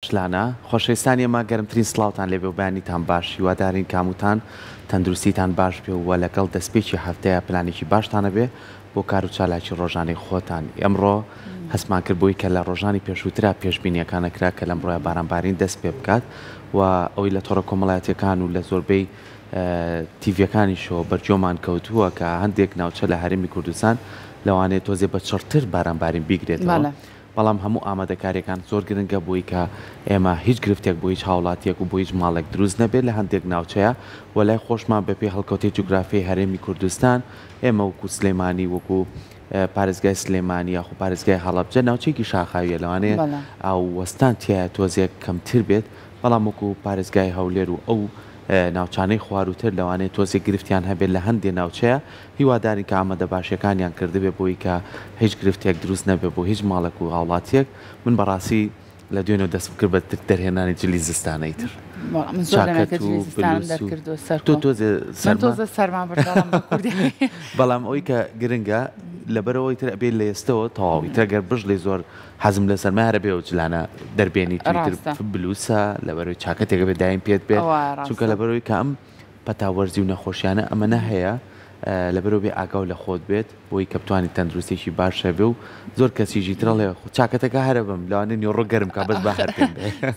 چلانە خۆشەویستانی ئێمە گەرمترین سڵاوتان لێبێ و بەیانیتان باش هیوادارین کاموتان تەندروستیتان باش بێ و لەگەڵ دەستپێکی هەفتەیە پلانێکی باشتانە بێ بۆ کار و چالاکی ڕۆژانەی خۆتان. ئەمڕۆ هەستمان کرد بۆی کە لە ڕۆژانی پێشووترا پێشبینیەکانە کرا کە لەم ڕۆیە بارانبارین دەست پێ بکات و ئەوەی لە تۆڕە کۆمەڵایەتیەکان و لە زۆربەی تیڤەکانیشەوە بەرجۆمان کەوتووە کە هەندێک ناوچە لە هەرێمی کوردستان لەوانەیە تۆزێ بە چڕتر بارانبارین بیگرێتەوە. بەڵام هەموو ئامادەکاریەکان زۆر گرنگە بۆی کە ئێمە هیچ گرفتێک بۆ هیچ هاوڵاتیەک و بۆ هیچ ماڵێک دروست نەبێت لە هەندێک ناوچەیە و لای خۆشمان بەپێ هەڵکەوتەی جوگرافیای هەرێمی کوردستان ئێمە وەکو سلێمانی وەکو پارێزگای سلێمانی یاخو پارێزگای هەڵەبجە ناوچێکی شاخاویە لەوانەیە ئەو وەستان تایە تۆزێک کەمتر بێت بەڵام وەکو پارێزگای هەولێر و ئەو ناوچانەی خواروتر لەوانەیە تۆزێک گرفتیان هەبێت لە هەندێک ناوچەیە هیواداری کە ئامادە باشیەکانیان کردبێ بۆی کە هیچ گرفتێک دروست نەبێت بۆ هیچ ماڵێک و هاوڵاتیەک. من بەڕاستی لە دوێنێ دەست کرد بە دەرهێنانی جلی زستانەی تر بەڵام ئەوی کە گرنگە لەبەرەوەی تر ئەبێت لە ئێستەوە تەواوی ترگەر بژ لێ زۆر حەزم لە سەرمایە بێ و جلانە دەربێنی تویتر بلوسە لەبەرەوەی چاکەتێکە بێ دایم پێت بێت چونکە لەبەرەوەی کە ئەم پەتاوەرزی و نەخۆشیانە ئەمەنە هەیە لەبەرەوە بێ ئاگاو لە خۆت بێت بۆی کە بتوانانی تەندروستێکی باشە بێ و زۆر کەسیژی ترڵێ چاکەتەکە هەرە بم لەوانێ نیۆڕۆ گەرم کا بەس بە هەرکەم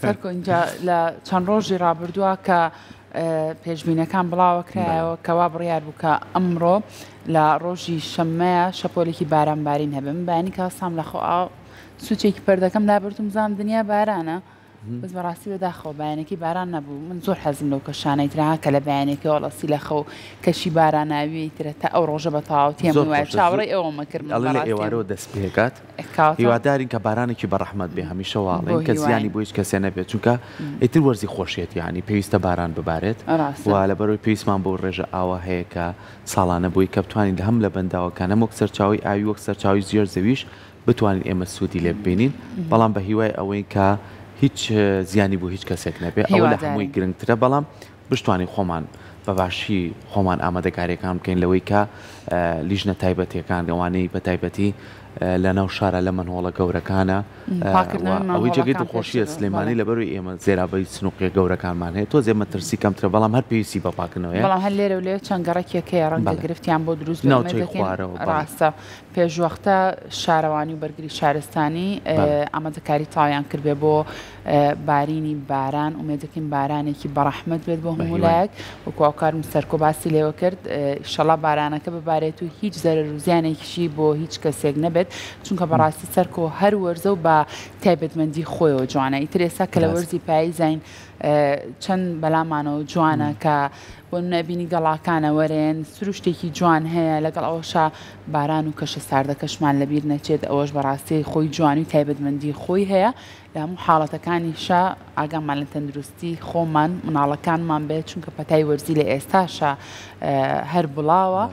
سەرکۆ اینجا لە چەند ڕۆژی ڕابردووە کە پێشبینەکان بڵاوە کرایەوە کەوا بڕیار بوو کە ئەمڕۆ لە ڕۆژی شەممەیە شەپۆلێکی بارانبارین هەبێ من بەیانی کەسام لە خۆ سوچێکی پەردەکەم دابرتم زانام دنیا بارانە بەس بەڕاستی بەداخەوە بەیانێکی باران نەبوو من زۆر حەزم لەو کەشانەی ترها کە لە بەیانێکی وەڵاسی لە خەو کەشی باراناوی ترە تا ئەو ڕۆژە بە تەواوتیم وایە چاوەڕێی ئەوەمە کرد ئێوارەوە دەست پێکات هیوادارین کە بارانێکی بەڕەحمەت بێ هەمیشە واڵێن کە زیانی بۆ هیچ کەسێ نەبێت چونکە ئیتر وەرزی خۆشیێت یعنی پێویستە باران ببارێت و لەبەرەوەی پێویستمان بۆ ڕێژە ئاوا هەیە کە ساڵانە بۆی کە بتوانین هەم لە بەنداوەکانە وەک سەرچاوی ئاوی وەک سەرچاوی زیێر زەویش بتوانین ئێمە سوودی لێ ببینین بەڵام بە هیوای ئەوەی کە هیچ زیانی بۆ هیچ کەسێک نەبێت ئەوە لە هەمووی گرنگترە بەڵام بشتوانی خۆمان بەباشی خۆمان ئامادەکاریەکان بکەین لەوەی کە لیژنە تایبەتیەکان ئەوانەی بە تایبەتی لە ناو شارە لە منهۆڵە گەورەکانە ئەوەی جێگەی دڵخۆشیە سلێمانی لەبەروی ئێمە زێرابەی سنووقیە گەورەکانمان هەیە تۆ زێمە ترسی کەمترە بەڵام هەر پێویستی بە پاکردنەوەیە بەڵام هەر لێرە و لێ چەند گەڕێکێکەیە ڕەنگە گرفتیان بۆ دروست ناوچەی خوارەوە ڕاستە پێشوەختە شارەوانی و بەرگری شارستانی ئامادەکاری تاویان کردبێ بۆ بارینی باران ومێدەکەین بارانێکی بەڕەحمەت بێت بۆ هەموو لایەک وەکوکارم سەرکۆ باسی لێوە کرد ئیشەڵا بارانەکە ببارێت و هیچ زەرەر و زیانێکیشی بۆ هیچ کەسێک نەبێت چونکە بەڕاستی سەرکۆ هەر وەرزە و بە تایبەتمەندی خۆیەوە جوانە ئیتر ئێستا کە لە وەرزی پایی زین چەند بەلامانەوە جوانە کە بۆ نەبینی گەڵاکانە وەرێن سروشتێکی جوان هەیە لەگەڵ ئەوەشا باران و کەشە ساردەکەشمان لەبیر نەچێت ئەوەش بەڕاستی خۆی جوانی و تایبەتمەندی خۆی هەیە لە هەموو حاڵەتەکانیشا ئاگامان لە تەندروستی خۆمان مناڵەکانمان بێت چونکە پەتای وەرزی لە ئێستاشە هەر بڵاوە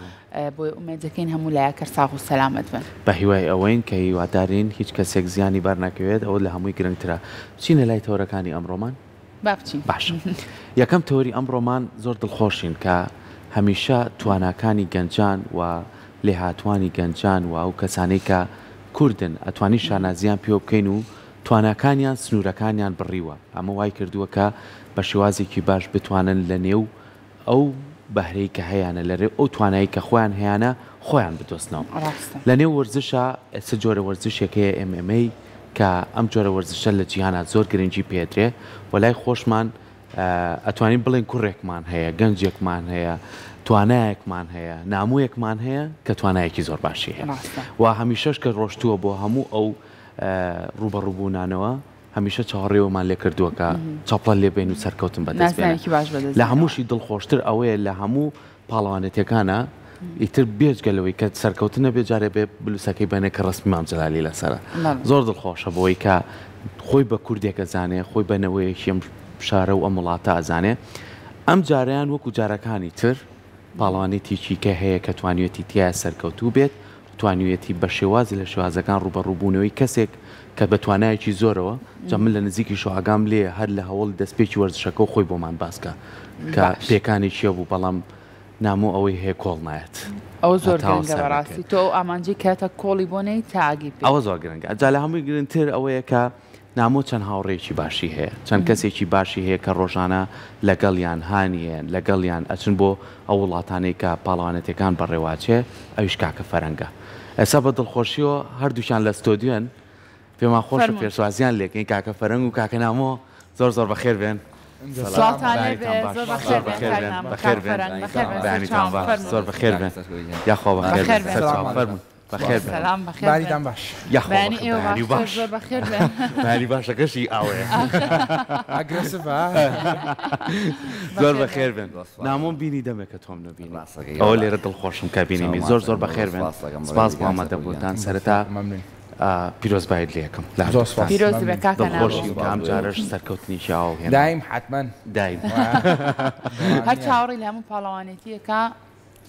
بۆی ئومێدەکەین هەموو لایەکە ساغ و سەلامەت بن بە هیوای ئەوەین کە هیوادارین هیچ کەسێک زیانی بەر نەکەوێت ئەوە لە هەمووی گرنگترە بچینە لای تۆرەکانی ئەمڕۆمان باش یەکەم تۆری ئەمڕۆمان زۆر دڵخۆشین کە هەمیشە تواناکانی گەنجان و لێهاتوانی گەنجان و ئەو کەسانەی کە کوردن ئەتوانی شانازیان پێ بکەین و تواناکانیان سنوورەکانیان بڕیوە ئەمە وای کردووە کە بە شێوازێکی باش بتوانن لە نێو ئەو بەهرەی کە هەیەە لەرێ ئەو توانایی کە خۆیان هەیەە خۆیان بدۆستنەوە لە نێو وەرزشە ئێستا جۆرە وەرزشێکەیە MMA کە ئەم جۆرە وەرزشە لە جیهانە زۆر گرنگی پێدرێ وەلای خۆشمان ئەتوانین بڵێن کوڕێکمان هەیە گەنجێکمان هەیە توانایەکمان هەیە ناموویەکمان هەیە کە توانایەکی زۆر باشی هەیە و هەمیشەش کە ڕۆشتووە بۆ هەموو ئەو ڕوبەڕووبوونانەوە هەمیشە چاوەڕێوەمان لێ کردووە چاپڵە لێبین و سەرکەوتن بەدەست لە هەمووشی دڵخۆشتر ئەوەیە لە هەموو پاڵەوانێتەکانە ئیتر بێجگەلەوەی کە سەرکەوتنە بێجارێ بێ بلوسەکەی بەنێ کە ڕسمی مام جەلالی لەسەرە زۆر دڵخۆشە بۆی کە خۆی بە کوردێکە زانێ خۆی بەنەوەیەکی ئەم شارە و ئەم وڵاتە ئازانێ ئەم جاریان وەکو جارەکانی تر پاڵەوانێتی چیکە هەیە کە توانوێتی تایە سەرکەوتوو بێت توانوێتی بە شێوازی لە شێوازەکان ڕوبەڕووبوونەوەی کەسێک کە بە توانایەکی زۆرەوە جا من لە نزیکی شوهاگام لێ هەر لە هەوڵ دەستپێکی وەرزشەکە و خۆی بۆمان باسکە کە پێکانی چیە بوو بەڵام نامۆ ئەوەی هەیە کۆڵ نایەت ئەو زۆر گرنگە بەڕاستی تۆ ئامانجی کاتە کۆڵی بۆ نەی تاگی ئەوە زۆر گرنگە جا لە هەمووی گرنگتر ئەوەیە کە نامۆ چەند هاوڕێکی باشی هەیە چەند کەسێکی باشی هەیە کە ڕۆژانە لەگەڵیان هانیان لەگەڵیان ئەچن بۆ ئەو وڵاتانەی کە پاڵەوانەتەکان بەڕێواچێ ئەویش کاکە فەرەنگە ئێستا بە دڵخۆشیەوە هەردووشان لە ستۆدیۆن پێمان خۆشە پێشوازیان لێکین کاکە فەرەنگ و کاکە نامۆ زۆر زۆر بەخێر بێن زۆر بەخێر بێن یاخوا بەخێر بێن بخير سلام بخير باري دام باش يا اخو باني باش بخير باني باش كشي اوي اجريسيف زور بخير بن نامون بيني دمك توم نبيني اول رد الخوش مكابيني زور زور بخير بن سپاس محمد ابوتان سرتا پیروز باید لیکم پیروز بکا کنم خوشی کام جارش سرکوتنی شاو دایم حتما دایم هر چهاری لهمون پالوانیتی که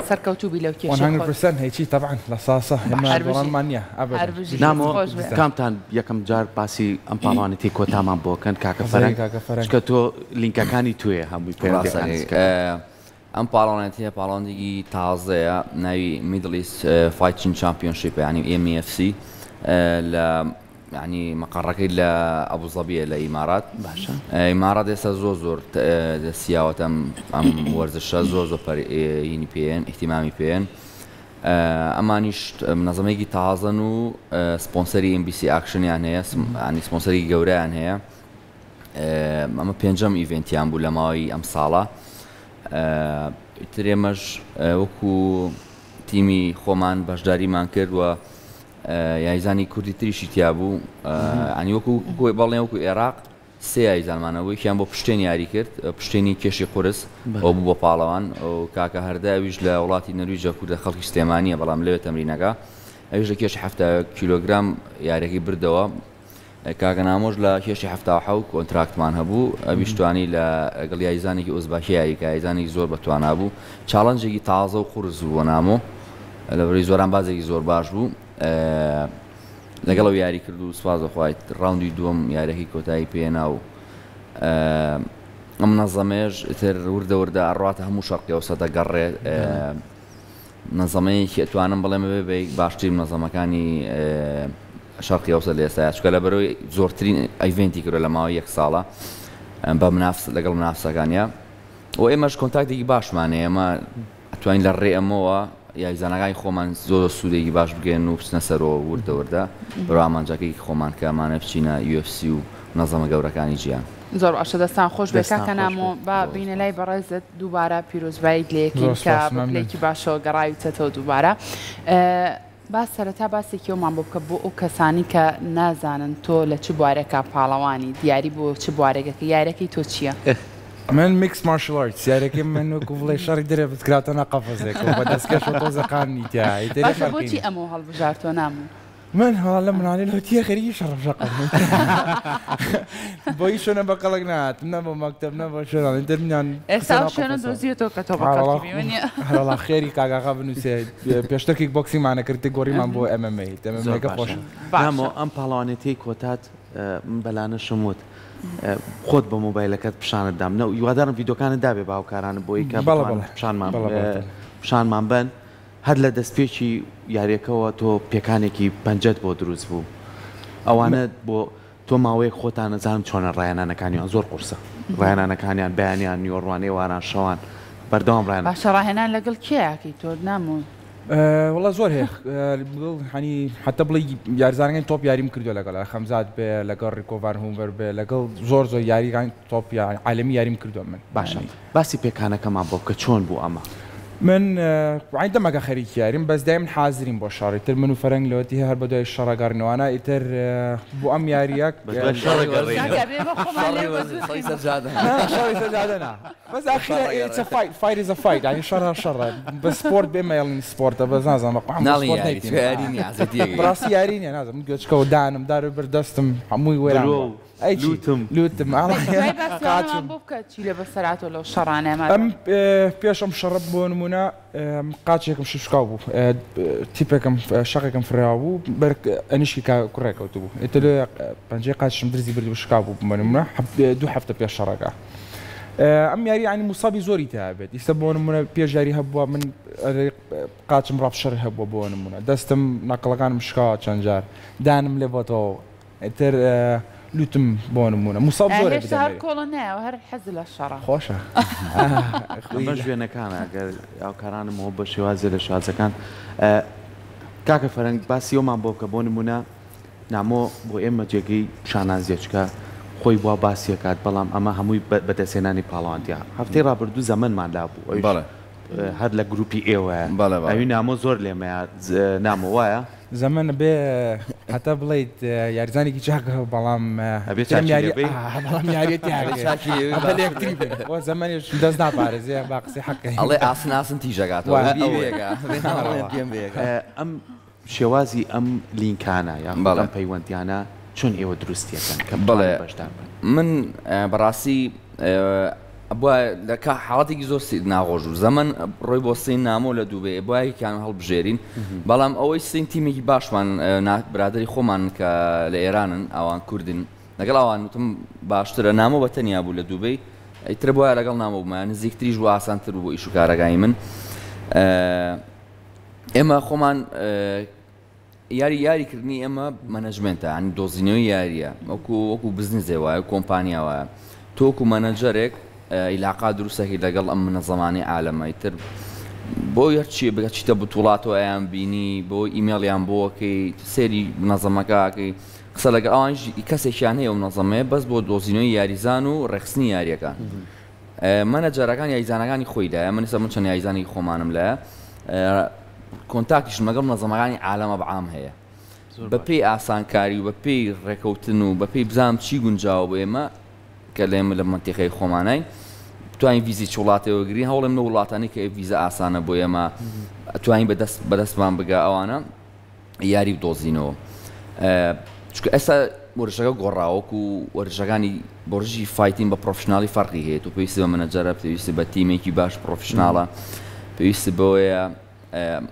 سركوتو بيلو كيش 100% هيجي طبعا لصاصة هما دوران مانيا ابدا نامو كامتان يكم جار باسي ام بالانتي كو تمام بو كان كاكا فرنك شكتو لينكا كاني توي هم بيبي ام بالانتي بالانتي تازه ناوي ميدل ايست فايتشن تشامبيونشيب يعني ام اف سي يعني مقرك إلا أبو ظبي إلى إمارات باشا إمارات إسا زوزور سياوة أم ورزش زوزو يعني بين اهتمامي بين أمانيش منظمة تعاظنوا سبونسري ام بي سي أكشن يعني سبونسري جورا يعني هي أما بينجم إيفنت يعملوا بولا ماي أم صالة تريمج وكو تيمي خومان باشداري مان کرد و یایزانی کوردی تریشی تیابوو ینی وەکو بەڵێن وەکو عێراق سێ یایزانمانەوە یەکیان بۆ پشتێنی یاری کرد پشتێنی کێشی قورس ئەو بوو بۆ پاڵەوان ئەو کاکە هەرداویش لە وڵاتی نەرویجە کوردە خەڵکی سلێمانیە بەڵام لەوێ تەمرینەکە ئەویش لە کێشی 70 کیلۆگرام یاریەکەی بردەوە کاکە نامۆژ لە کێشی 77 کۆنتراکتمان هەبوو ئەویش توانی لەگەڵ یایزانێکی ئۆزباکی یاریکە یایزانێکی زۆر بەتوانا بوو چاڵەنجێکی تازە و قورس بوو بۆ نامۆ لەبەرەوەی زۆران بازێکی زۆر باش بوو لەگەڵەوە یاری کرد و سوپاس دەخوایت ڕاوندی دووەم یاریەکەی کۆتایی پێێنا و ئەم نەزەمێژ تر وردە وردە ئەڕاتە هەموو شەرقی ئەوسە دەگەڕێت نەزەمەیەکی ئەتوانم بڵێمە بێ باشترین نەزەمەکانی شەرقی ئەوسە لە ئێستا چکە لەبەرەوەی زۆرترین ئەیڤێنتی کردو لە ماوەی یەک ساڵە بە لەگەڵ منافسەکانیە و ئێمەش کۆنتاکتێکی باشمانەیە ئێمە ئەتوانین لە ڕێ ئەمەوە یاریزانەکانی خۆمان زۆر سوودێکی باش بگەن و بچنە سەرەوە وردە وردە بەڕێوە ئامانجەکەی خۆمان کە ئەمانە بچینە UFC و نەزەمە گەورەکانی جیان زۆر باشە دەستان خۆش بێ کاکە نامۆ با بینە لای بەڕێزت دووبارە پیرۆزبایت لێکین کە بەپلەیەکی باشەوە گەڕاویتەوە دووبارە با سەرەتا باسێکیەوەمان بۆ بکە بۆ ئەو کەسانی کە نازانن تۆ لە چ بوارێکە پاڵەوانی دیاری بۆ چ بوارێکەکە یاریەکەی تۆ چییە؟ من ميكس مارشال ارتس یاریەکەی من وەکو بڵێ شەڕی درێ بکراتەنە قەفەزێک و بەدەستکەش و تۆزەقانی تیایی باشە بۆچی ئەمە هەڵبژارتۆ ناموو من هەڵە مناڵێ لەوتیە خەریکی شەڕەفشەقم بۆی شوێنە بەقەڵک نات نە بۆ مەکتەب نە بۆ شوێنەڵێن دەرمیان ئێستا شوێنە دۆزیێتەوە کە تۆ بەقەڵکی بینیە هەڵا خێری کاگاغا بنووسێ پێشتر کیک بۆکسینمانە کردی گۆڕیمان بۆ MMA تەمەمەکە خۆش نامۆ ئەم پاڵەوانێتی کۆتات من بەلانە شموت خۆت بە مۆبایلەکەت پیشانت دام نە یوادارم ڤیدۆکانت دابێ باوکارانە بۆی کە پیشانمان بن هەر لە دەستپێکی یاریەکەەوە تۆ پێکانێکی پەنجەت بۆ دروست بوو ئەوانە بۆ تۆ ماوەیەک خۆتان نەزانم چۆنە ڕایەنانەکانیان زۆر قورسە ڕایەنانەکانیان بەیانیان نیوەڕوانەی واران شەوان بەردەوام ڕایەن باشە ڕاهێنان لەگەڵ کێیاکی تۆ ناموو والله زۆر هەیە ینی حتا بڵێ یاریزانەکەی تۆپ یاریم کردو لەگەڵ خەمزات بێ لەگەڵ ڕیکۆڤان هومبەر بێ لەگەڵ زۆر یاریگان تۆپ عالەمی یاریم کردو من باشە باسی پێکانەکەمان بۆ بکە چۆن بوو ئەمە من عندما خەریکی یاریم بەس دایم حازرین بۆ شەڕی تر من و فەرەنگ لەوەتی هەر بە دوای شەڕەگەڕنەوەانە ئیتر بۆ ئەم یاریەک بەس فایت is a fight ینی شەڕ شەڕە بە سپۆرت بێمە یاڵین سپۆرتە بەس نازانم ڕاستی یاری نیە نازانم گوێچکەوە دانم دار بەردەستم هەمووی وێران لوتم بۆ بکە چی لە بەسەراتەوە لەو شەڕانە ئەم پێشم شەڕە بۆ نمونە قاچێکم ششکاو بوو تیپێکم شەقێکم فراوە بوو ئەنیشکی کوڕێکەوت بوو ئێتە پەنجەی قاچشم درزی بردی و شکاو بوو بە نمونە 2 هەفتە پێش شەڕەکە ئەم یاری ینی موسابی زۆری تابێت ئیستا بۆ نمونە پێشیاری هەبووە من قاچم ڕافشەڕ هەبووە بۆ نمونە دەستم نەقڵەکانم شکاوە چەند جار دانم لێ بۆتەوە ئیتر لوتم بۆ نمونە موساب زۆر هێشتا هەر کۆڵە نایەوە هەر حەز لە شەڕە خۆشە بە ژوێنەکانە ئەگەر یاوکارانمەوە بە شێوازێ لە شازەکان کاکە فەرەنگ باسی ئەومان بۆ بکە بۆ نمونە نامۆ بۆ ئێمە جێگەی شانازیەچکە خۆی بوا باسیەکات بەڵام ئەمە هەمووی بەدەسێنانی پاڵەوانتیا هەفتەی ڕابردوو زەمنمان لا بوو هەر لە گروپی ئێوە ئەوی نامۆ زۆر لێمەیە نامۆ وایە زەمن بێ حتا بڵیت یاریزانێکی چاکە بەڵام زەمانێش دەست ناپارێزێ با قسەی حەقی ئەڵێ ئاسن تیژەکاتەوە ئەم شێوازی ئەم لینکانە یان پەیوەندیانە چۆن ئێوە دروستیەکەن کە بڵێ من بەڕاستی بۆ لە حاڵەتێکی زۆر ناخۆش و زەمن ڕۆی بۆ سین نامۆ لە دووبێ بۆیەکیان هەڵبژێرین بەڵام ئەوەی سین تیمێکی باشمان برادری خۆمان کە لە ئێرانن ئەوان کوردن لەگەڵ ئەوان وتم باشترە نامۆ بە تەنیا بوو لە دووبەی ئیترە بۆیە لەگەڵ نامۆ بوومان نزیکتریش و ئاسانتر بوو بۆ ئیش و کارەکانی من ئێمە خۆمان یاریکردنی ئێمە مەنەجمنتە ئەنی دۆزینەوەی یاریە وەکو بزنسێ وایە کۆمپانیا وایە تۆکو مەنەجەرێک علاقا دروستەکەی لەگەڵ ئەم منەزەمانی عالەمەی تر بۆ هەرچی بگە چیتە بتوڵاتەوە ئەیان بینی بۆ ئیمێڵیان بۆکەی سێری منەزەمەکەکەی قسە لەگە ئەوانش کەسێکیان هەیە منەزەمەیە بەس بۆ دۆزینەوەی یاریزان و ڕێخستنی یاریەکان مەنەجەرەکان یاریزانەکانی خۆیدایە من من چەند یاریزانی خۆمانم لایە کۆنتاکتیشم لەگەڵ منەزەمەکانی عالەمە بەعام هەیە بەپێی ئاسانکاری و بەپێی ڕێکەوتن و بەپێی بزانم چی گونجاوە بۆ ئێمە کە لێمە لە منتیقەی خۆمانای توانین ویزی وڵاتەوە گرین هەوڵم لە وڵاتانی کە ویزە ئاسانە بۆ ئێمە توانین بەدەستمان بگا ئەوانە یاری بدۆزینەوە چونکە ئێستا وەرزەکە گۆڕاوەک و وەرزەکانی بۆرژی فایتین بە پرۆفشناڵی فەرقی هەیە و پێویستی بە مەنەجەرە پێویستی بە تیمێکی باش پرۆفشناڵە پێویستی بەوەیە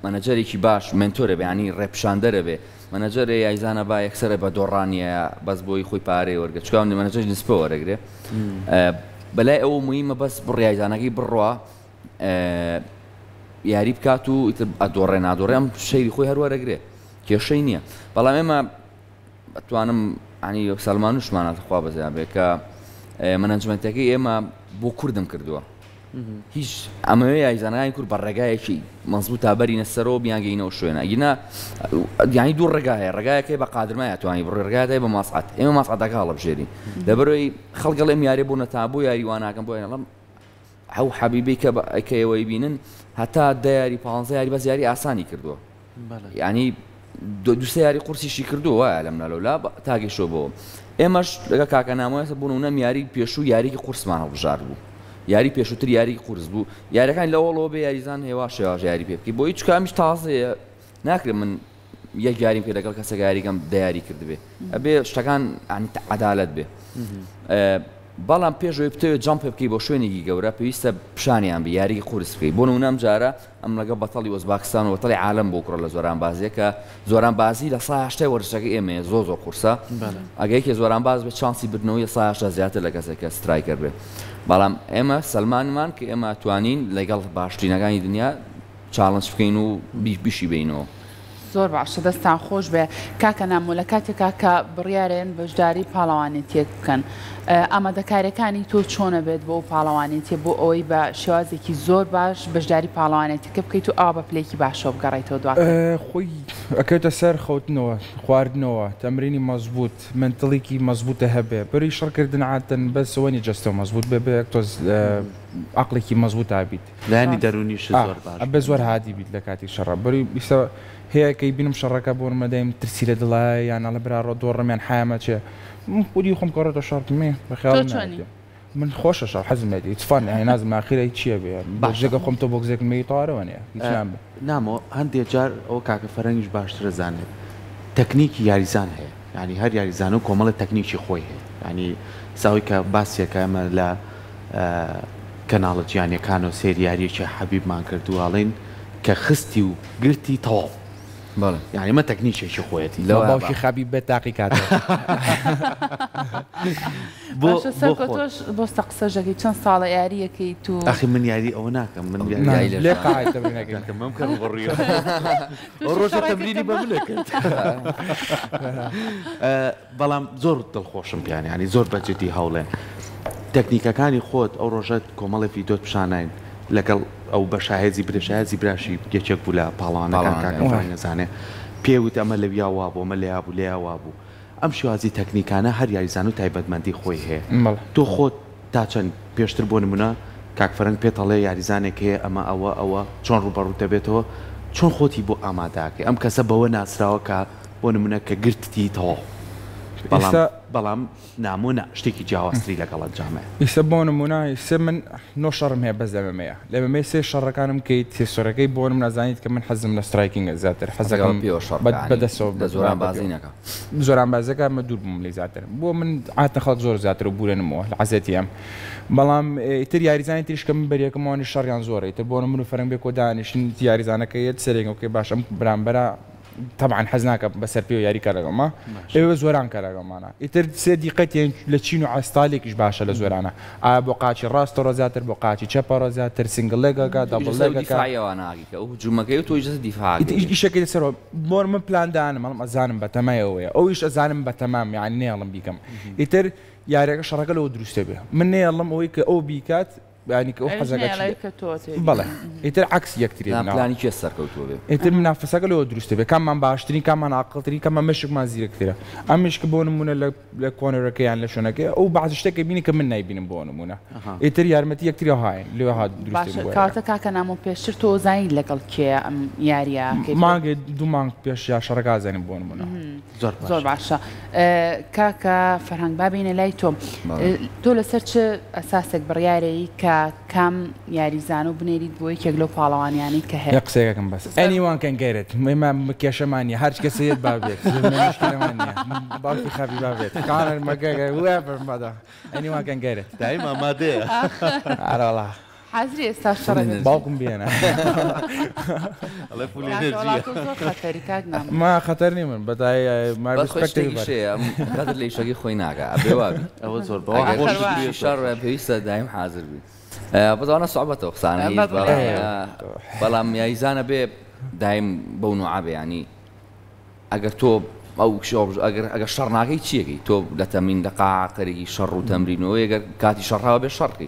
مەنەجەرێکی باش منتۆرە بێ ینی ڕێپشاندەرە بێ مەنەجەرە یایزانە با یەکسەرە بە دۆڕانیە بەس بۆی خۆی پارەی وەرگە چکاوی مەنەجەر نسبە وەرەگرێ بەلای ئەوە مویمە بەس بڕیایزانەکەی بڕوا یاری بکات و ئەدۆڕێ نادۆڕێ ئەم شەیری خۆی هەروەرەگرێ کێشەی نییە بەڵام ئێمە ئەتوانم ینی سەلمانوشمانە خوا بەزیان بێ کە مەنەجمنتەکەی ئێمە بۆ کوردم کردووە هیچ ئەمەوەی یایزانەکانی کورد بە ڕێگایەکی مەزبوط تا بەرینە سەرەوە بیانگەینەوە شوێنە ئینا ینی دوو ڕێگایە ڕێگایەکەی بە قادرمایە توانی بڕێ ڕێگای بە ماسعات ئێمە ماسعاتەکە هەڵەبژێرین لەبەرەوەی خەڵگەڵێم یاری بوو نەتا بۆ یاریواناکەم بۆ ئەڵم ئەو حەبیبەی کە ئەوەی بینن هەتا دەیاری 15 یاری بەس یاری ئاسانی کردووە ینی دوسە یاری قورسیشی کردووە وایە لەم نەلەولا تاگەشەوە بۆ ئێمەش لەگە کاکە نامۆیە بوونە یاری پێشوو یاریکی قورسمان هەڵبژار بوو یاری پێشووتر یاری قورس بوو یاریەکان لەوەڵەوە بێ یاریزان هێوا شێواژ یاری پێ بکەی بۆ هیچ کامیش تازەیە ناکرێت من یەک یاریم پێ لەگەڵ کەسێک یاریگەم دەیاری کردبێ ئەبێ شتەکان عەدالەت بێ بەڵام پێشەوەی بتەوێت جەمپ پێ بکەی بۆ شوێنێکی گەورە پێویستە پیشانیان بێ یاریی قورس بکەی بۆ نمونە ئەم جارە ئەم لەگە بەتەڵی ئۆزباکستان و بەتەڵی عالەم بۆ کوڕە لە زۆران بازیە کە زۆران بازی لە 180 وەرزەکە ئێمەیە زۆر قورسە ئەگەیەکی زۆران باز بێت چانسی بردنەوەی 180 زیاتر لە کەسێکە سترایکەر بێت بەڵام ئێمە سەلمانمان کە ئێمە توانین لەگەڵ باشترینەکانی دنیا چاڵنج بکەین و بیشی بینەوە زۆر باشە دەستان خۆش بێ کاکە نامۆ لە کاتێکا کە بڕیارێن بەشداری پاڵەوانێتیەک بکەن ئامادەکاریەکانی تۆ چۆنە بێت بۆ پاڵەوانێتیە بۆ ئەوەی بە شێوازێکی زۆر باش بەشداری پاڵەوانێتیکە بکەیت و ئاوا بە پلێکی باشەوە بگەڕێیتەوە دواتر خۆی ئەکەوتە سەر خەوتنەوە خواردنەوە تەمرینی مەزبوط منتڵێکی مەزبوطە هەبێ بەری شەڕکردن عادەن بەسەوەنی جەستە مەزبوط بێ تۆز عقلێکی مەزبوط ئابیت لایانی دەرونیش زۆر باش بە زۆر هادی بیت لە کاتی شەڕە بەری ئیسا هەیە کەی بینم شەڕەکە بۆ مەدەیم ترسی لە دڵای یانە لە برا ڕۆ دۆڕەمیان حامە چێ خودی خۆم کۆڕێتە شەڕمێ بەخیاڵ من خۆشە شەڕ حەزم لێتی هیچفان نازم ئاخیرەی چییە بێ باشەکە خۆم تۆ بۆ گزێکمەی تاوارەوەنێ هیچیان بێ نامۆ هەندێک جار ئەو کاکە فەرەنگیش باشترە زانێت تەکنیکی یاریزان هەیە ینی هەر یاریزان و کۆمەڵە تەکنیکی خۆی هەیە ینی ساوی کە باسیەکە ئەمە لە کەناڵە جیانیەکان و سێریاریەکی حەبیبمان کردوواڵین کە خستی و گرتی تەواو یعنی مە تەکنیکێکی خۆیەتی لەو باوکی خەبی بێت تاقی کاتە تۆش بۆ قسەژەکەی چەند ساڵە یاریەکەی تو ئەخی من یاری ئەوە ناکەم من لێ قاعدەکەم مەم کە ڕوڕی ڕۆژە تەمرینی بە من کرد بەڵام زۆر دڵخۆشم پیان ینی زۆر بەجددی هەوڵێن تەکنیکەکانی خۆت ئەو ڕۆژەت کۆمەڵی ڤیدۆت پیشانین لەگەڵ ئەو بە شاهێزی برێشایزی براشی یەکێک بوو لە پاڵانەکان نەزانێ پێوت ئەمە لەویا وا بوو ئەمە لێیا بوو لێیا وا بوو ئەم شێوازی تەکنیکانە هەر یاریزان و تایبەتمەندی خۆی هەیە تۆ خۆت تا چەند پێشتر بۆ نمونە کاکفەرەنگ پێتەڵێ یاریزانێک هەیە ئەمە ئەوە چۆن ڕوبەڕوو دەبێتەوە چۆن خۆتی بۆ ئاماداکە ئەم کەسە بەوە ناسراوە کە بۆ نمونە کە گرتی تەواو بەڵام نامۆنە شتێکی جیاوازتری لەگەڵ ئەنجامێ ئیسە بۆ نمونە ئیسە من نۆ شەڕم هەیە بەس لەمەمەیە لەمەمەی سێ شەڕەکانم کەیت سێسۆرەکەی بۆ من نازانیت کە من حەزم لە سترایکینگە زیاتر حەزەکەم بەدەستەوە بە زۆران بازینەکە زۆران بازەکە مە دوور بووم لێ زیاتر بۆ من عاتە خەڵک زۆر زیاتر و بورێنمەوە لە حەزەتی ئەم بەڵام ئیتر یاریزانی تریش کە من بەریەکەمەوانی شەڕیان زۆرە ئیتر بۆ من و فەرەنگ بێ کۆ دانیشتن یاریزانەکەیت سەرێکەوەی باش ئەم برامبەرە طبعا حەزناکە بەسەر پێ و یاری کارەگەمە ئێوە زۆران کارەگەمانە ئیتر سێ دیقەتیان لە چین و ئاستالێکیش باشە لە زۆرانە ئایا بۆ قاچی ڕاستەڕۆ زیاتر بۆ قاچی چەپەڕۆ زیاتر سنگڵێگەکە دەبڵێگەکە ئەو جومەکەی و تۆی جەست دیفاع ئیشەکەی لەسەرەوە بۆ من پلاندانم مەڵم ئەزانم بە تەمایەوەیە ئەویش ئەزانم بە تەمام یعنی نێڵم بیکەم ئیتر یاریەکە شەڕەکە لەوە دروستە بێ من نێڵم ئەوەی کە ئەو بیکات يعني كأو حزقة بله يتر عكس يكتري بلاني كسر كوتوبه يتر منافسة قالوا درست به كم من باشتري كم من عقلتري كم من مشك ما زير كثيرة أمش كبون منا لكونر كيان لشونك أو بعض الشتى بيني كم من نايبين بون منا يتر يارمتي يكتري هاي اللي هاد درست به كارتا كنا مو بيشتر تو زين لقل كي ياريا ما قد دومان بيش يا شركة زين بون منا زور بعشا كاكا فرهنگ بابين لايتوم تو لسرچ أساسك برياري كم ياريزانو بنيريد بوي كيغلو فالوان يعني كهي يقصيكم بس anyone can get it ما مكياش مانيا هرش كسيد بابيت ما مشكلة مانيا باقي خبي بابيت كان المكاكا whoever ماذا anyone can get it دائما ما ده على والله حاضري استشرت باقم بينا الله يفول انرجي ما خطرني من بداية ما ريسبكت شيء قدر لي شيء خويناك ابيوابي اول زور بوا شر بيسا دايم حاضر بي بس انا صعوبته خصاني بلام يايزانا بي دايم بونو عبي يعني اگر تو او شوب اگر شرناكي تشيكي تو لتمرين دقائق قري شر وتمرين واگر كاتي شرها بالشرقي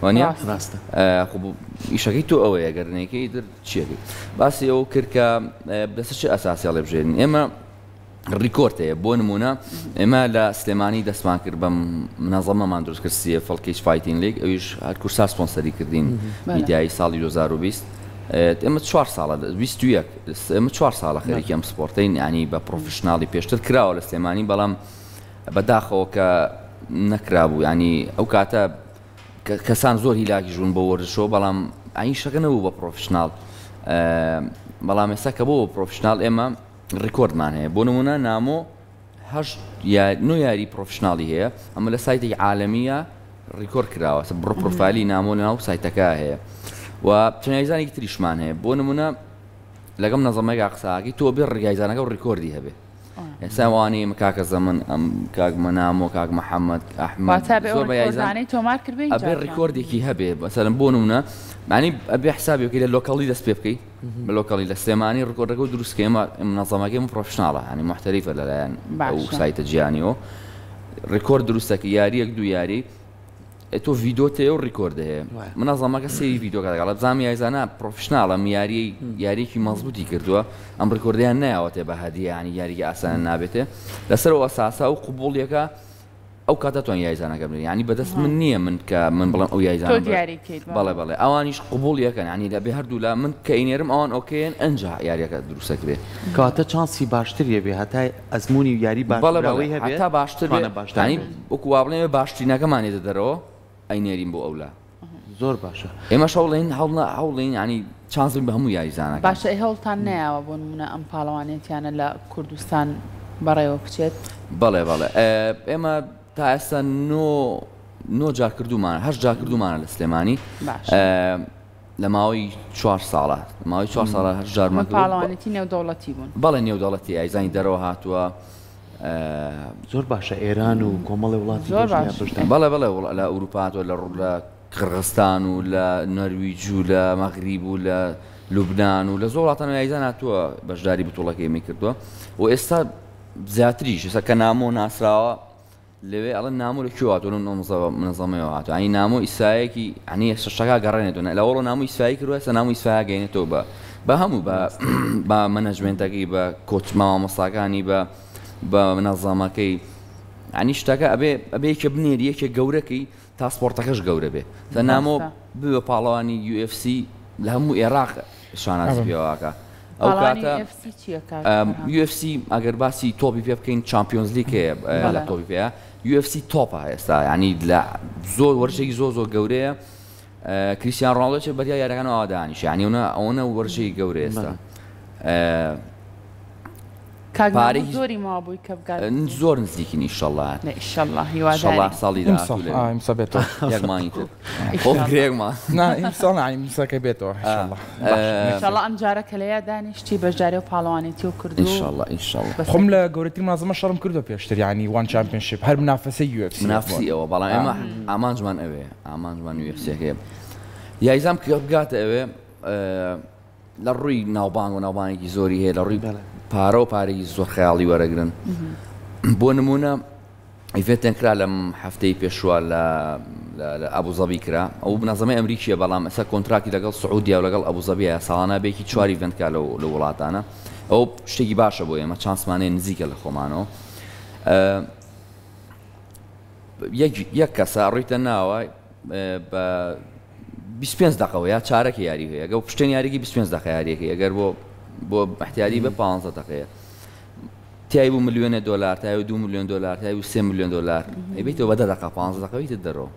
وانيا راسته خب يشكيتو او اگر نيكي در تشيكي بس يو كركا بس شيء اساسي على بجين اما الريكورد بو نمونه اما لسليماني دسمان كربم منظمه ما ندرس كرسيه فالكيش فايتين ليج اوش كورسا سبونسري كردين ميدياي سال 2020 اما 4 سال 21 اما 4 سال خريجم سبورتين يعني بروفيشنالي بيشتر كراو لسليماني بلام بداخو ك نكرابو يعني او كاتا كسان زور هيلاكي جون بورشو بلام عيشكنا هو بروفيشنال بلام سكبو بروفيشنال اما ريكورد معناه بونمونا نامو هاش يا نو ياري بروفيشنالي هي اما لسايت عالميه ريكورد كراوه برو بروفايلي نامو ناو سايتكا هي وتنايزاني كتريش معناه بونمونا لقم نظمه اقصاكي تو بير جايزانك الريكوردي هبه سواني مكاك الزمن ام كاك منامو كاك محمد احمد زور جايزاني تو ماركر بين ابي الريكوردي كي هبه مثلا بونمونا يعني ابي حسابي وكيل اللوكالي داس بيبكي باللوكالي للسيماني ريكورد دروس كيما منظمه كيما بروفيشنال يعني محترفه لا يعني او سايت جيانيو ريكورد دروسك ياري دو ياري تو فيديو تيو ريكورد هي منظمه كسي فيديو كذا قال زامي ايزانا بروفيشنال مياري ياري كي مزبوطي كردوا ام ريكورديان ناوته بهدي يعني ياري اساسا نابته لسرو اساسا وقبول يكا او كاتاتون يايزانا قبل يعني بدس من نيه من من بلان او يايزانا تو دياري كيد بلا اوانيش قبول يكا يعني ده بهردو لا من كاينيرم اوان اوكي انجح ياري دروسك به كاتا چانسي باشتر يبي حتى ازموني ياري باشتراوي هبي حتى باشتر يعني وكوابلين باشترينا كمان يدرو اينيرين بو اولا زور باشا اما شغلين حولين يعني شانس بهمو يايزانا باشا اي هولتان نيا وبون من ام بالوانيت يعني لا كردستان برايو بچيت بله اما تا اسا نو جار کردو معنا هش جار کردو معنا الاسلاماني لە ماوەی 4 ساڵە ماوەی 4 ساڵە هەژار پاڵەوانێتی نێودەوڵەتی بوون بەڵێ نێودەوڵەتی ئایزانی دەرەوە هاتووە زۆر باشە ئێران و کۆمەڵی وڵاتی بەڵێ لە ئەوروپا لە قرغستان و لە نەرویج و لە مەغریب و لە لوبنان و لە زۆر وڵاتان ئایزان هاتووە بەشداری بتوڵەکەی کردووە و ئێستا زیاتریش ئێستا کە نامۆ ناسراوە لەوێ ئەڵێن نامۆ لە کوێ هاتووە منەظەمەوە هاتووە ئەنی نامۆ ئیسایەکی عنی شەشەکە گەڕێنێتەوە لە وەڵۆ نامۆ ئیسایی کردووە ئێستا نامۆ ئیسفایا گەێنێتەوە بە هەموو بە مەنەجمێنتەکەی بە کۆچ مامۆستاکانی بە منەظەمەکەی عنی شتەکە ئەبێ یەکێ بنێری یەکێ گەورەکەی تا سپۆرتەکەش گەورە بێ تا نامۆ ببێ پاڵەوانی UFC لە هەموو عێراق شاناز پێوەکە ئەو کاتە UFC ئەگەر باسی تۆپی پێ بکەین چامپیۆنز لیگ هەیە لە تۆپی پێە UFC تۆپە ئێستا ینی لە زۆر وەرزێکی زۆر گەورەیە کریستیان ڕۆناڵدۆ چێ بەریای یاریەکانەوە دانیشە ینی ئەوەنە وەرزێکی گەورە ئێستا پارێکی زۆری مابووی کە بگات زۆر نزیکین ئینشەڵڵا ئینشەڵڵا هیواداری ساڵی ئیمسا بێتەوە یەکمانی تر خۆگرێکمان ئیمساڵ ئیمساکە بێتەوە ئینشەڵڵا ئەم جارە کە لەیە دانیشتی بەشداری و پاڵەوانێتی و کردو ئینشەڵڵا خۆم لە گەورەترین مناظەمە شەڕم کردو پێشتر ینی وان چامپیۆنشیپ هەر منافەسەی UFC منافسی ئەوە بەڵام ئێمە ئامانجمان ئەوێ ئامانجمان UFCەکەیە یایزام کە بگاتە ئەوێ لە ڕووی ناوبانگ و ناوبانێکی زۆری هەیە لە ڕووی پارە و پارێکی زۆر خەیاڵی وەرەگرن بۆ نمونە ئیڤێتێن کرا لەم هەفتەی پێشوە لە ئەبوزەبی کرا ئەو بنازەمەی ئەمریکیە بەڵام ئەسا کۆنتراکی لەگەڵ سعودیا و لەگەڵ ئەبوزەبیە ساڵانە بێکی 4 ئیڤێنتکا لە وڵاتانە ئەو شتێکی باشە بۆ ئێمە چانسمانەیە نزیکە لە خۆمانەوە یەک کەسە ڕوویتە ناوە بە 25 دقەوە یا چارەکە یاری هەیە ئەگەر پشتێن یاریکی 25 دقە یاریەکە ئەگەر بۆ احتیاجی بە 15 دقەیە تای بوو ملیۆنە دلار تای 2 میلیۆن دلار تای 3 میلیۆن دلار ئەیبێتەوە بە 10 دقە 15 دقەیتت دەرەوە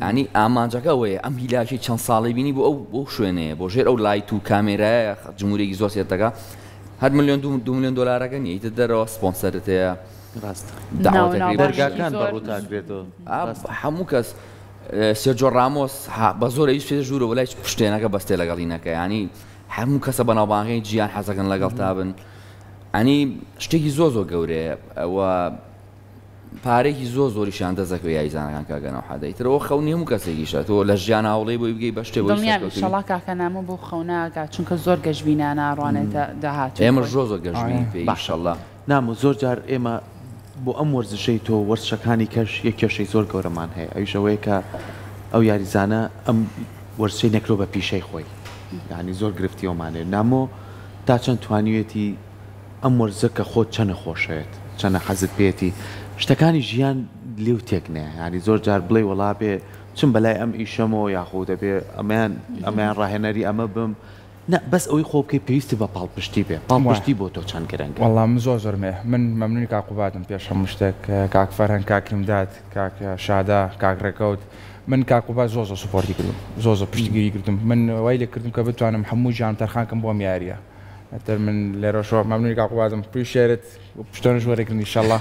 ینی ئامانجەکە ئەوەیە ئەم هیلاشی چەند ساڵی بینی بۆ ئەو شوێنەیە بۆ ژێر ئەو لایت و کامێرایە جمهورێکی زۆر سێتەکە هەر میلیۆن 2 میلیۆن دلارەکە نییتت دەرەوە سپۆنسەرت هەیە دەرگاکان بەڕووتاگرێتەوە هەموو کەس سێرجۆ ڕامۆس بە زۆر هیچ پێ ژوورە وەلای پشتێنەکە بەستێ لەگەڵینەکە ینی هەموو کەسە بەناوبانگەی جیان حەزەکەن لەگەڵ تا بن ئەنی شتێکی زۆر گەورەیە ئەوە پارێکی زۆریشان دەزەکە یایزانەکان کاگەنەوە حەدەیترەوە خەونی هەموو کەسێکیشە تۆ لە ژیان هاوڵێی بۆی بگەی بە شتێ شەڵا کاکەنامە بۆ خەوناگات چونکە زۆر گەشتبینانە ڕوانێت داهات ئێمە زۆر گەشتبین پێی ماشەڵڵا نام زۆر جار ئێمە بۆ ئەم وەرزشەی تۆ وەرزشەکانی کەش یەک کێشەی زۆر گەورەمان هەیە ئەویشەوەی کە ئەو یاریزانە ئەم وەرزشەی نەکرۆ بە پیشەی خۆی یعنی زۆر گرفتی ئەومانێ نامۆ تا چەند توانیوێتی ئەم وەرزە کە خۆت چەنە خۆشێت چەنە حەزت پێێتی شتەکانی ژیان لێو تێک نێ ینی زۆر جار بڵێ وڵا بێ چم بەلای ئەم ئیشەمەوە یاخۆ دەبێ ئەمەیان ڕاهێنەری ئەمە بم نه بەس ئەوەی خۆ بکەی پێویستی بە پاڵپشتی بێ پاڵپشتی بۆ تۆ چەند گرنگ وەڵام زۆرمێ من مەمنونی کاقوباتم پێش هەموو شتێک کاک فەرهەنگ کاکیمداد کاک شادا کاک ڕێکەوت من کاکوبات زۆر سوپۆرتی کردم زۆر پشتگیری کردم من وای لێ کردم کە بتوانم هەموو جان تەرخانکەم بۆم یاریە ئەتر من لێرەشەوە مەمنونی کاقوباتم پێشێرت پشتۆنش وەرەگرن ئینشەڵڵا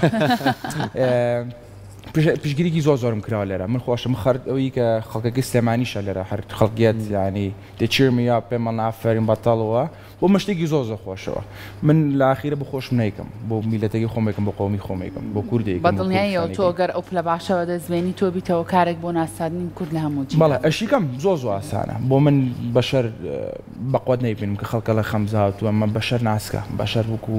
پشتگیریکی زۆرم کراوە لێرە من خۆشم خەرد ئەوەی کە خەڵکەکە سلێمانیشە لێرە هەر خەڵکیت ینی دەچێرمیا پێمان ئافرین بەتەڵەوە بۆ مشتێکی زۆر خۆشەوە من لە ئاخیرە بە خۆشم نیکەم بۆ میلەتێکی خۆمێکم بۆ قۆمی خۆمێکم بۆ کوردێک بەدڵنیایەوە تۆ گەر ئەو پلە باشەوە دەزبێنی تۆ بیتەوە کارێک بۆ ناسادنی کورد لە هەموو بەڵێ ئەشیکەم زۆر ئاسانە بۆ من بەشەر بەقوت نەیبینم کە خەڵکە لە خەمزاوت ئەمە بەشەر ناسکە بەشەر وەکو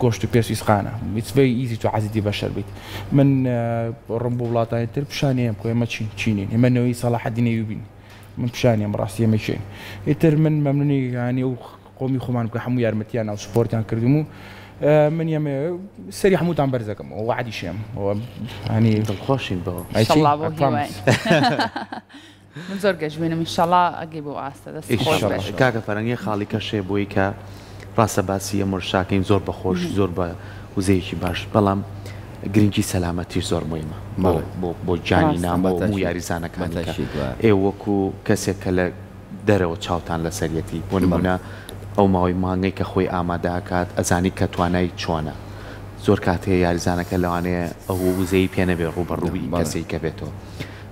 گۆشت و پێسویسخانە میچبەی ئیزی تو عەزیزی بەشەر بیت من ڕم بۆ وڵاتانی تر پیشانەیەم کۆ ئێمە چینین ئێمە نەوەی سەلاحەدینە بین من پیشانیم ڕاستی ئێمە چین ئیتر من مەمنونی ینی ئەو قۆمی خۆمان کە هەموو یارمەتیان ناو سپۆرتیان کردم و من ئێمە سەری هەمووتان بەرزەکەم و وعدی شێم ینی دڵخۆشین بەوە من زۆر گەشتبینم ئینشەڵڵا ئەگەی بۆ ئاستە دەست کاکە فەرەنگی خاڵی کەشێ بۆی کە ڕاستە باسی ئەمە شاکەین زۆر بەخۆش زۆر بە وزەیەکی باش بەڵام گرنگی سەلامەتیش زۆر مهمە بۆ جانی نام بۆ هەموو یاریزانەکان ئێ وەکو کەسێک کە لە دەرەوە چاوتان لە سەرەتی بۆ نمونە ئەو ماوەی مانگەی کە خۆی ئامادەکات ئەزانی کە توانای چۆنە زۆر کاتەیە یاریزانەکە لەوانەیە ئەو وزەی پێ نەبێ ڕوبەڕووی کەسێک کە بێتەوە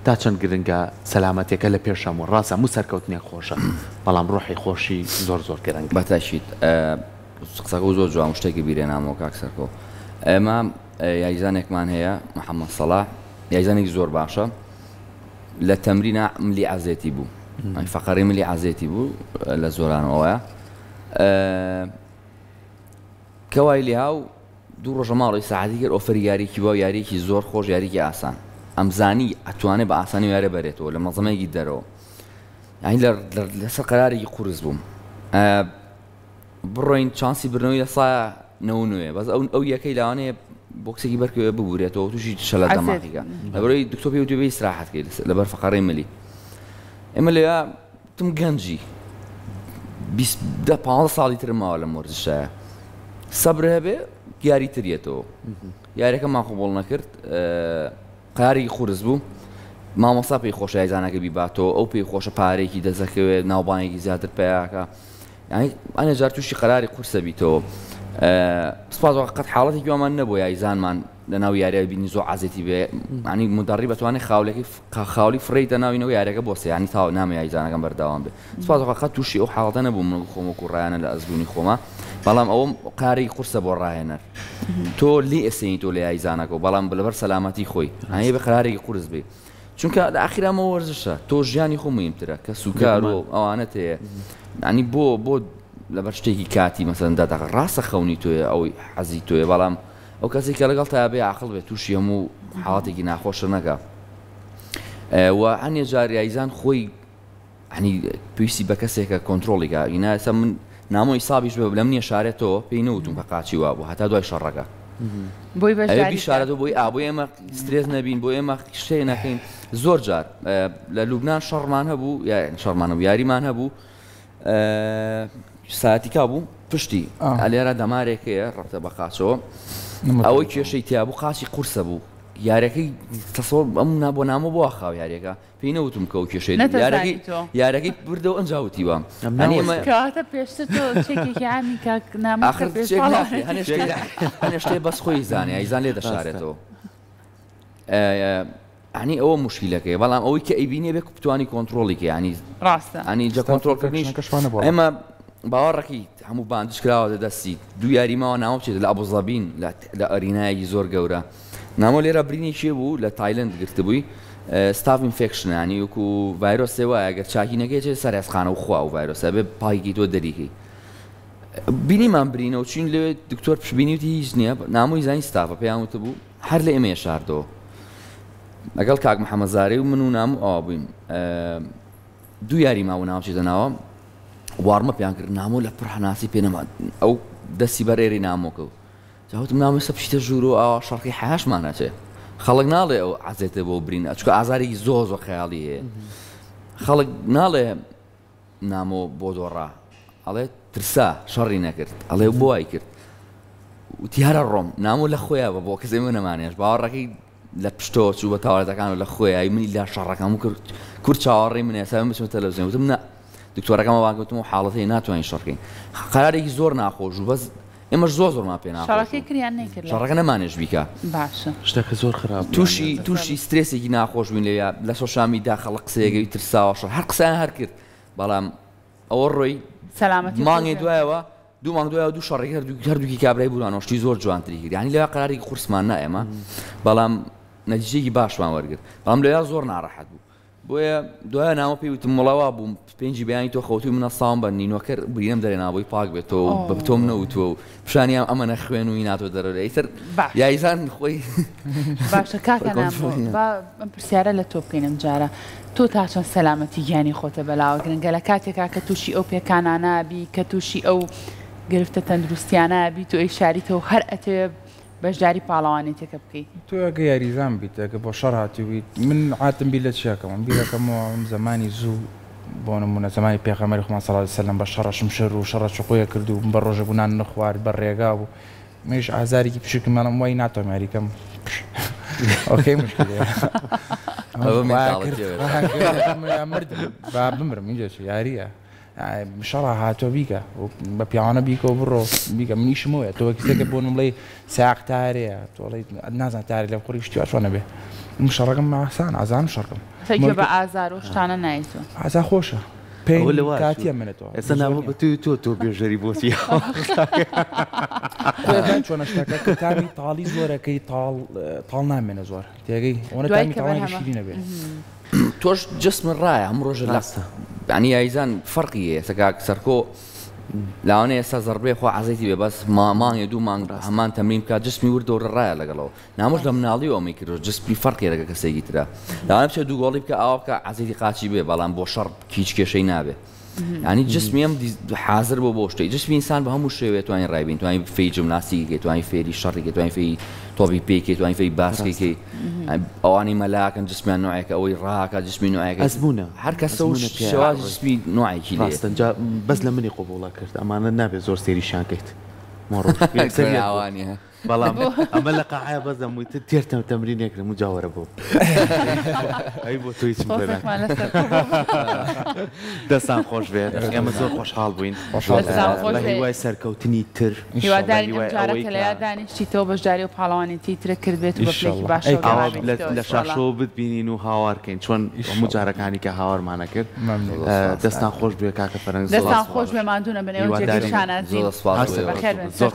تا چەند گرنگە سەلامەتێکە لە پێشەمە ڕاستە هەموو سەرکەوتنێک خۆشە بەڵام ڕۆحی خۆشی زۆر گرنگ بەتاشیت قسەکە زۆر جوان شتێکی بیرێنامەوە کاک سەرکۆ ئێمە یاریزانێکمان هەیە محەممەد سەلاح یاریزانێکی زۆر باشە لە تەمرینە ملی عەزێتی بوو فەقەری ملی عەزێتی بوو لە زۆرانەوەیە کەوای لێ هاو دوو ڕۆژە ماڵی سەعاتی کرد ئۆفەری یاریکی بۆ یاریکی زۆر خۆش یاریکی ئاسان ئەمزانی ئەتوانێت بە ئاسانی یارە بەرێتەوە لە مەزەمەیەکی دەرەوە یعنی لەسەر قەرارێکی قورس بووم بڕۆین چانسی برنەوەی لە سایە نەوە بەس ئەو یەکەی لاوانەیە بۆکسێکی بەرکەوێ ببورێتەوە تووشی شەلە دەماغیکە لەبەرەوەی دکتۆر پێی وتێ ئیستراحەت کرد لەبەر فەقەڕەی ملی ئێمە لێە تم گەنجی 15 ساڵی ترم ماوە لە وەرزشایە سەبر هەبێ یاری تریێتەوە یاریەکەمان قبوڵ نەکرد قەراری قورس بوو مامۆستا پێی خۆشە یاریزانەکە بیباتەوە ئەو پێی خۆشە پارێکی دەزەکەوێت ناوبانێکی زیاتر پێیاکە ئەنە جار تووشی قەراری قورسە بیتەوە سپاسەوە قەت حاڵەتێکی وامان نەبوو یاریزانمان لە ناو یاریە بینی زۆر عەزێتی بێ ینی مدەڕی بەتوانێت خاوڵی فڕێیتە ناوینەوە یاریەکە بۆ ینی تا نامە یاریزانەکەم بەرداوام بێ سپاسەوە قەت تووشی ئەو حاڵەتە نەبوو من خۆم وەکو ڕایانە لە ئەزبوونی خۆمە بەڵام ئەوەم قاری قورسە بۆ ڕاهێنەر تۆ لێ ئەسێنی تۆ لە یاریزانەکە بەڵام لەبەر سەلامەتی خۆی هەیە بە قەرارێکی قورس بێ چونکە لە ئاخیرامە وەرزشە تۆ ژیانی خۆ مهمترە کە سوکار و ئەوانەت هەیە ینی بۆ لەبەر شتێکی کاتی مەسەن داداغ ڕاستە خەونی تۆیە ئەوەی حەزی تۆیە بەڵام ئەو کەسێک کە لەگەڵ تا بێ عاقڵ بێت تووشی هەموو حاڵەتێکی ناخۆشە نەکە و هەنێ جار یاریزان خۆی ینی پێویستی بە کەسێکە کۆنتترۆڵیکە ئینا ئێستا من نامۆی سابیش بێ لەم نییە شارێتەوە پێی نەوتم کە قاچی وا بوو هەتا دوای شەڕەکە بۆی شارەوە بۆی ئابووی ئێمە سترێز نەبین بۆ ئێمە شتێ نەکەین زۆر جار لە لوبنان شەڕمان هەبوو شەڕمانە و یاریمان هەبوو ساعتیکا بوو پشتی ئەلێرە دەمارێکەیە ڕەتە بە قاچەوە ئەوەی کێشەی تیا بوو قاچی قورسە بوو یارەکەی تەسەوە ئەم بۆ نامە بۆ خاو یاریەکە پێی نەوتم کە ئەو کێشەی یارەکەی بردەوە ئەنجاوتی وام کاتە پێشتر تۆ چێکێکی ئامی کاک نامە هەنێ شتێ بەس خۆی زانێ ئایزان لێ دەشارێتەوە ینی ئەوە مشکلەکەی بەڵام ئەوەی کە ئەیبینێ بێ بتوانی کۆنتترۆڵیکە ینی ڕاستە ئەنی جە کۆنتترۆلکردنیش ئێمە باوەڕەکەی هەموو باندش کراوە دەدەستی دوو یاریماوە ناوە بچێت لە ئەبوزەبین لە ئەرینایەکی زۆر گەورە نامۆ لێرە برینی چێ بوو لە تایلند گرتبووی ستاف ئینفێکشنانی وەکو ڤایرۆسێ وایە گەر چاکینەکەی چێت سەر ئەسخانە و خوا و ڤایرۆسە بێ پایکی تۆ دەریکەی بینیمان برینەوە چین لێ دکتۆر پشبینیوتی هیچ نییە نامۆی زانی ستافە پێیانوتە بوو هەر لە ئێمە شاردەوە لەگەڵ کاک محەممەد زارێ و من و نام ئەوە بووین دوو یاری ماوە ناوچێتە ناوە وارمە پێیان کرد نامۆ لە پڕ هەناسی پێنەما ئەو دەستی بەرێری نامۆکە و جاوتم نامۆسە پشتە ژوور و ئەوە شەڕقی حیاشمان ناچێ خەڵک ناڵێ ئەو عەزێتە بۆ برینە چکە ئازارێکی زۆر خەیاڵی هەیە خەڵک ناڵێ نامۆ بۆ دۆڕا ئەڵێ ترسا شەڕی نەکرد ئەڵێ بۆ وای کرد وتیارە ڕۆم نامۆ لە خۆیان بە بۆ کەسێ من نەمانێش باوەڕەکەی لە پشتۆ چوو بە تاوارەتەکان و لە خۆی منی لا شەڕەکەم و کرد کورد چاوەڕێی منێ سا بچمە تەلەڤیزیۆن وتم نە دکتۆرەکەمە وانگوتم و حاڵەتی ناتوانین شەڕکەین قەرارێکی زۆر ناخۆش و بەس ئێمەش زۆرمان پێ ناخۆش شەڕەکەی کریان نەکرد شەڕەکە نەمانێش بیکە باشە شتەکە زۆر خراپ تووشی سترێسێکی ناخۆش بووین لێ لە سۆشیال میدیا خەڵک قسەیەکەوی ترساوە شەڕ هەر قسەیان هەر کرد بەڵام ئەوە ڕۆی سەلامەتی مانگی دوایەوە دوو مانگ دوایەوە دوو شەڕێکی هەردووکی کابرای بووانەوە شتی زۆر جوانتری کرد یعنی لەوە قەرارێکی قورسمان نا ئێمە بەڵام نەتیجەیەکی باشمان وەرگرت بەڵام لەوێ زۆر ناڕەحەت بوو بۆیە دوایە نامە پێی وتم وڵەوا بووم پێنجی بەیانی تۆ خەوتوی منە ساڵم بە نینۆکە برینەم دەرێنابووی پاک بێتەوە بە تۆم نەوتووە و پیشانیان ئەمە نەخوێن و هیناتۆ دەرەوە ئیتر یاریزان خۆی باشە کاکە نامۆ ئەم پرسیارە لە تۆ بکەینم جارە تۆ تا چەند سەلامەتی گیانی خۆتە بەلاوە گرنگە لە کاتێکا کە تووشی ئەو پێکانانابی کە تووشی ئەو گرفتە تەندروستیانابی تو ئەی شاریتەوە هەر ئەتەوێ بەشداری پاڵەوانێتێکە بکەیت تۆ ئەگە یاریزان بیتەکە بۆ شەڕ هاتیویت من عاتم بی لە چیاکەم بیرەکەمەوە ئەم زمانی زوو بۆ نمونە زمانی پێغەمبەری خۆمان صلی الله علیه و سلم بە شەڕەشم شەر و شەڕە چقۆیە کرد و بە ڕۆژە بوونان نەخوارد بە ڕێگا بوو منیش ئازارێکی پشکم مەڵم وای ناتوانم یاریکەم ئۆکەی مشکلەیە مردم با بمرم اینجا چی یاریە شەڕە هاتۆ بیکە بە پیاوانە بیکەوە بڕۆ بیکە منیشم وە تۆ کەسێکە بۆ نمڵی ساق تارەیە تۆڵی نازان تارێ لە قوڕی شتیوە چۆنە بێ مشەڕەکەم ئاسان ئازان شەڕکەم فێکێ بە ئازار و شتانە نایتوە ئازا خۆشە پێی کاتیە منێتەوە ئێستا ناوە بە تۆ بێژەری بۆتی چۆنە شتەکە کە تامی تاڵی زۆرەکەی تاڵ نامێنە زۆر تێگەی ئەوە تامی تاوانی شیرینە بێت تۆش جسم ڕایە هەموو ڕۆژە لاستە ینی یایزان فەرقی سەکاک سەرکۆ لاوانەیە ئێستا زەربێ خۆ عزەیتی بێ بەس مانگێ دوو مانگ هەمان تەمرین بکات جسمی وردە ڕایە لەگەڵەوە نامۆش لە مناڵی ئەوەی کرد جسمی فەرقی لەگە کەسێکی ترە لاوانە بچێت دوو گۆڵی بکە ئاوا بکە عزەیتی قاچی بێ بەڵام بۆ شەڕ هیچ کێشەی نابێ ینی جسمی ئەم حاضر بۆ شتەی جسمی ئینسان بە هەموو شێوێت توانین ڕایبین توانین فێی جیمناستیکێ توانین فێری شەڕێکی توانین فێی تۆپی پێکێ توانین فێی باسکێکی ئەوانی مەلاکن جسمیان نوعێکە ئەوەی ڕاکە جسمی نوعێکە ئەزمونە هەر کەسە شێواز جسمی نوعێکی لێ ڕاستەنجا بەس لە منی قوبوڵە کرد ئەمانە نابێت زۆر سێریشان کرد ئەوانە بەڵام ئەمە لە قاعە بەس دەمووی تێرتەم تەمرینێکرم و جاوەرە بوو ئەی بۆ توی چم دەستان خۆش بێت ئێمە زۆر خۆشحاڵ بووین لە هیوای سەرکەوتنی تر هیواداری جارەکە لە یاد دانیشتیتەوە بەشداری و پاڵەوانێتی ترە کرد بێت و بەپلێکی باشە لە شاشەوە بتبینین و هاوارکەین چۆن هەموو جارەکانی کە هاوارمانە کرد دەستان خۆش بێ کاکە فەرەنگ دەستان خۆش بێ مادوونە بنێوە جێگەشانە زۆر بەخێر بن. زۆر